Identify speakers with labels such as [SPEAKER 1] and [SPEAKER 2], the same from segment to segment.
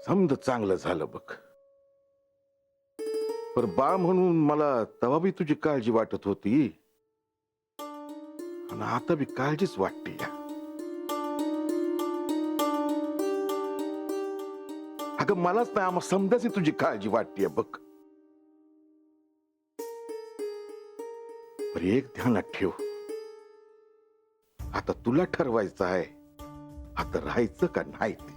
[SPEAKER 1] समज चांगलं झालं बघ. पर बा म्हणून मला तेव्हा बी तुझी काळजी वाटत होती आणि आता बी काळजीच वाटते या. अगं मलाच नाही आम्हा समजायची तुझी काळजी वाटते बघ. पर एक ध्यानात ठेव, आता तुला ठरवायचं आहे आता राहायचं का नाही ते.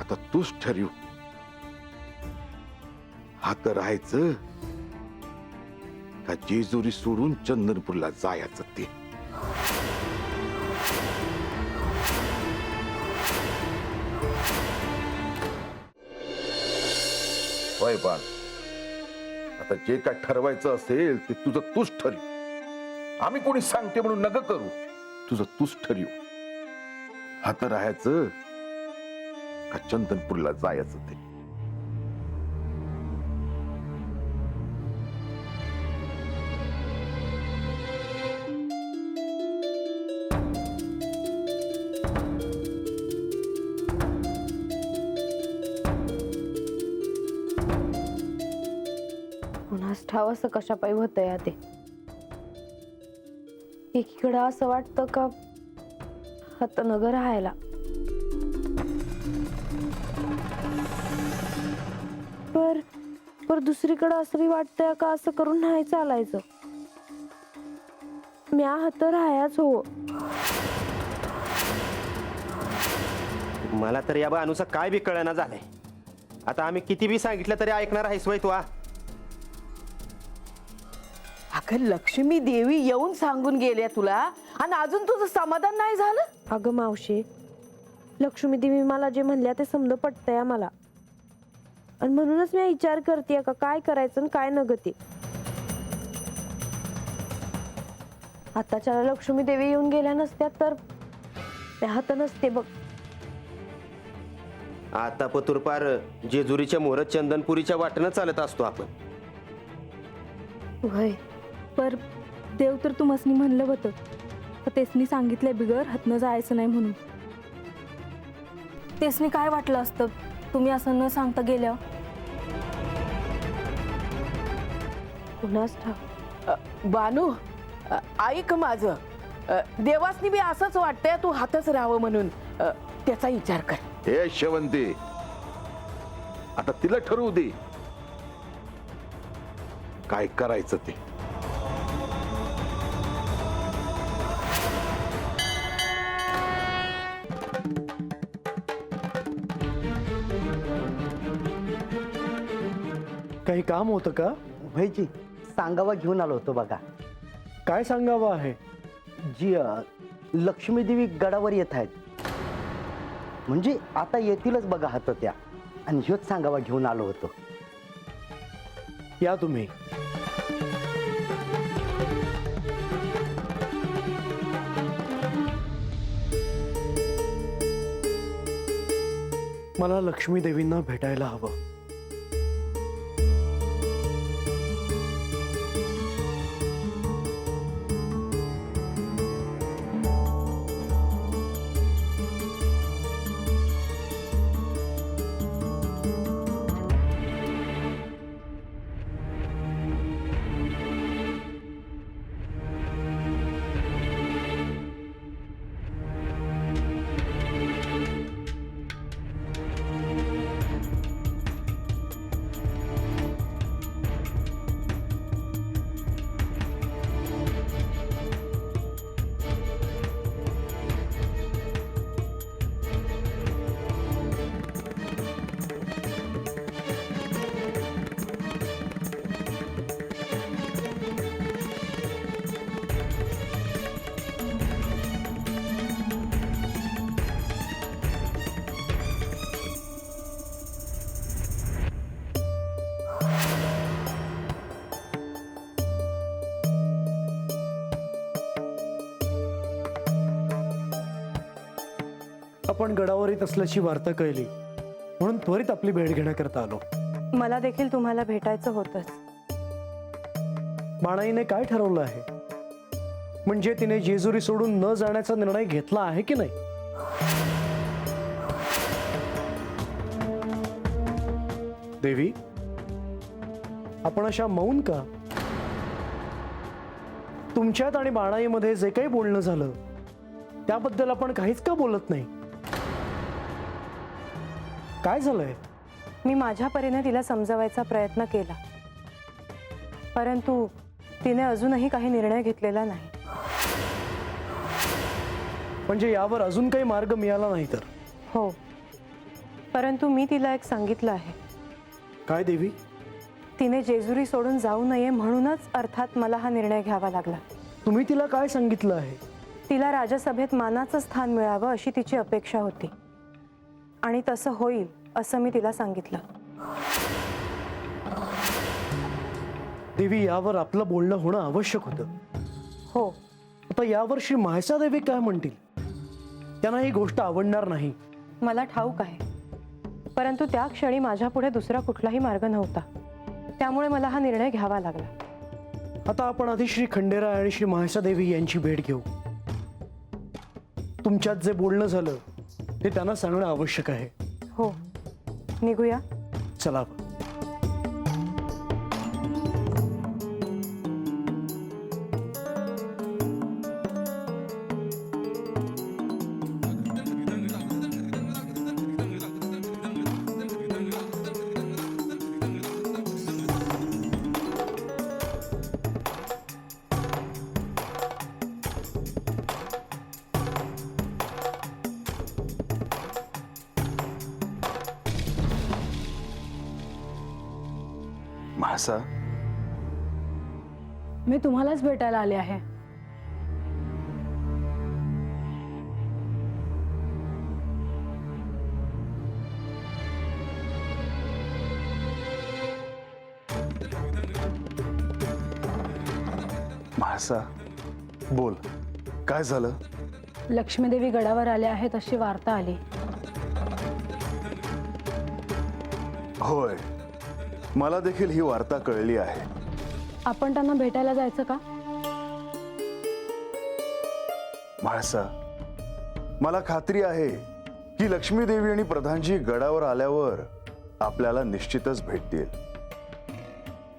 [SPEAKER 1] आता तूच ठरव, आता राहायचं का जेजुरी सोडून चंदनपूरला जायचं ते. होय बाळ, आता जे काय ठरवायचं असेल ते तुझं तूच ठरव. आम्ही कोणी सांगते म्हणून नग करू, तुझं तूच ठरव. आता राहायचं का चंदनपूरला जायचं ते.
[SPEAKER 2] कुणास ठाव असं कशा पायी होतंय ते. एकीकडे असं वाटतं का आता नग राहायला, पर दुसरीकडे असं बी वाटतंय का असं करून नाही चालायचं. म्या हात राहायच हो.
[SPEAKER 3] मला तर या बानुचं काय बी कळना झालंय. आता आम्ही किती बी सांगितलं तरी ऐकणार आहेस वय तू?
[SPEAKER 4] अगं लक्ष्मी देवी येऊन सांगून गेल्या तुला आणि अजून तुझं समाधान नाही झालं?
[SPEAKER 2] अगं मावशी, लक्ष्मी देवी मला जे म्हणल्या ते समज पटतंय मला, आणि म्हणूनच मी विचार करते का काय करायचं आणि काय नग ते. आताच्या लक्ष्मी देवी येऊन गेल्या नसत्या तर त्या हात नसते बघ.
[SPEAKER 3] आता पतुरपार जेजुरीच्या मोहरत चंदनपुरीच्या वाटेनं चालत असतो आपण.
[SPEAKER 2] वय
[SPEAKER 5] पर देव तर तुम्हासनी म्हणलं होतं, तेसनी सांगितलंय बिगर हातनं जायचं नाही म्हणून. तेसनी काय वाटलं असतं तुम्ही असं न सांगता गेल्या?
[SPEAKER 2] कुणास ठाव.
[SPEAKER 4] बानू, ऐक माझं. देवासनी बी असंच वाटतंय तू हातच राहावं म्हणून. त्याचा विचार कर.
[SPEAKER 1] हे शेवंती, आता तिला ठरवू दे काय करायचं ते.
[SPEAKER 6] काही काम होतं का?
[SPEAKER 7] भाईजी सांगावा घेऊन आलो होतो बघा.
[SPEAKER 6] काय सांगावं आहे?
[SPEAKER 7] जी लक्ष्मी देवी गडावर येत आहेत, म्हणजे आता येतीलच बघा हात त्या, आणि ह्योच सांगावा घेऊन आलो होतो.
[SPEAKER 6] या तुम्ही. मला लक्ष्मी देवींना भेटायला हवं. आपण गडावर येत असल्याची वार्ता कळली म्हणून त्वरित आपली भेट घेण्याकरता आलो.
[SPEAKER 5] मला देखील तुम्हाला भेटायचं होतंच.
[SPEAKER 6] माणाईने काय ठरवलं आहे? म्हणजे तिने जेजुरी सोडून न जाण्याचा निर्णय घेतला आहे की नाही? देवी, आपण अशा मौन का? तुमच्यात आणि बाणाईमध्ये जे काही बोलणं झालं त्याबद्दल आपण काहीच का बोलत नाही? काय झालंय?
[SPEAKER 8] मी माझ्या परीने तिला समजावायचा प्रयत्न केला, परंतु तिने अजूनही काही निर्णय घेतलेला नाही.
[SPEAKER 6] म्हणजे यावर अजून काही मार्ग मिळाला नाही तर?
[SPEAKER 8] हो, परंतु मी तिला एक सांगितलं आहे.
[SPEAKER 6] काय देवी?
[SPEAKER 8] तिने जेजुरी सोडून जाऊ नये म्हणूनच अर्थात मला हा निर्णय घ्यावा लागला.
[SPEAKER 6] तुम्ही तिला काय सांगितलं आहे?
[SPEAKER 8] तिला राजसभेत मानाचं स्थान मिळावं अशी तिची अपेक्षा होती, आणि तसं होईल असं मी तिला सांगितलं.
[SPEAKER 6] देवी, यावर आपलं बोलणं होणं आवश्यक होतं.
[SPEAKER 8] हो,
[SPEAKER 6] आता यावर्षी म्हाळसा देवी काय म्हणतील? त्यांना ही गोष्ट आवडणार नाही.
[SPEAKER 8] मला ठाऊक आहे, परंतु त्या क्षणी माझ्या पुढे दुसरा कुठलाही मार्ग नव्हता, त्यामुळे मला हा निर्णय घ्यावा लागला.
[SPEAKER 6] आता आपण आधी श्री खंडेराय आणि श्री म्हाळसा देवी यांची भेट घेऊ. तुमच्यात जे बोलणं झालं ते त्यांना सांगणं आवश्यक आहे.
[SPEAKER 8] हो, निघूया.
[SPEAKER 6] चला.
[SPEAKER 9] म्हाळसा,
[SPEAKER 5] मी तुम्हालाच भेटायला आले आहे.
[SPEAKER 9] म्हाळसा, बोल, काय झालं?
[SPEAKER 5] लक्ष्मीदेवी गडावर आल्या आहेत अशी वार्ता आली.
[SPEAKER 9] होय, मला देखील ही वार्ता कळली आहे.
[SPEAKER 5] आपण त्यांना भेटायला जायचं का?
[SPEAKER 9] म्हाळसा, मला खात्री आहे की लक्ष्मी देवी आणि प्रधानजी गडावर आल्यावर आपल्याला निश्चितच भेटतील.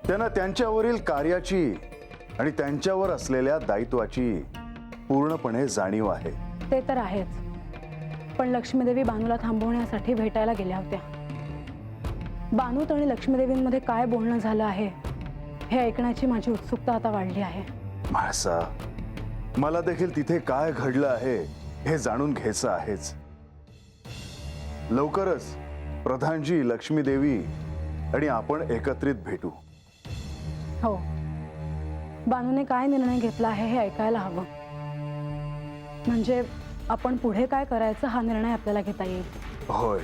[SPEAKER 9] त्यांना त्यांच्यावरील कार्याची आणि त्यांच्यावर असलेल्या दायित्वाची पूर्णपणे जाणीव आहे.
[SPEAKER 5] ते तर आहेच, पण लक्ष्मीदेवी बानूला थांबवण्यासाठी भेटायला गेल्या होत्या. बानूत आणि लक्ष्मीदेवींमध्ये काय बोलणं झालं आहे हे ऐकण्याची माझी उत्सुकता आता वाढली आहे.
[SPEAKER 9] म्हाळसा, मला देखील तिथे काय घडलं आहे हे जाणून घ्यायचं आहेच. लवकरच प्रधानजी, लक्ष्मी देवी आणि आपण एकत्रित भेटू.
[SPEAKER 5] हो, बानूने काय निर्णय घेतला आहे हे ऐकायला हवं, म्हणजे आपण पुढे काय करायचं हा निर्णय आपल्याला घेता येईल.
[SPEAKER 9] होय.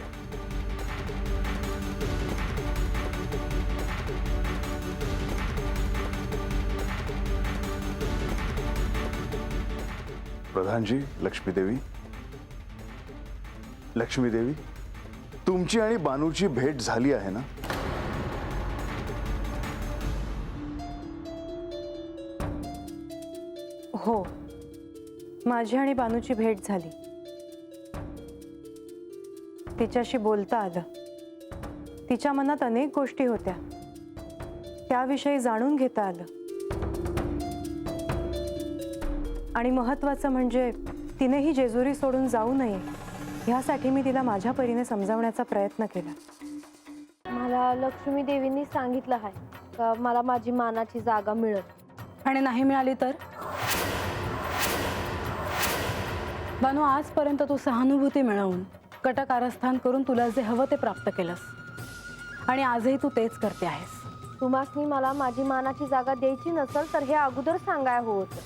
[SPEAKER 9] प्रधानजी, लक्ष्मी देवी, तुमची आणि बानूची भेट झाली आहे ना?
[SPEAKER 8] हो, माझी आणि बानूची भेट झाली. तिच्याशी बोलता आलं. तिच्या मनात अनेक गोष्टी होत्या, त्याविषयी जाणून घेता आलं. आणि महत्त्वाचं म्हणजे तिनेही जेजुरी सोडून जाऊ नये ह्यासाठी मी तिला माझ्या परीने समजावण्याचा प्रयत्न केला.
[SPEAKER 2] मला लक्ष्मी देवींनी सांगितलं आहे का मला माझी मानाची जागा मिळेल.
[SPEAKER 5] आणि नाही मिळाली तर? बानू, आजपर्यंत तू सहानुभूती मिळवून कटकारस्थान करून तुला जे हवं ते प्राप्त केलंस, आणि आजही तू तेच करते आहेस.
[SPEAKER 2] तुम्हासनी मला माझी मानाची जागा द्यायची नसेल तर हे अगोदर सांगाय होत.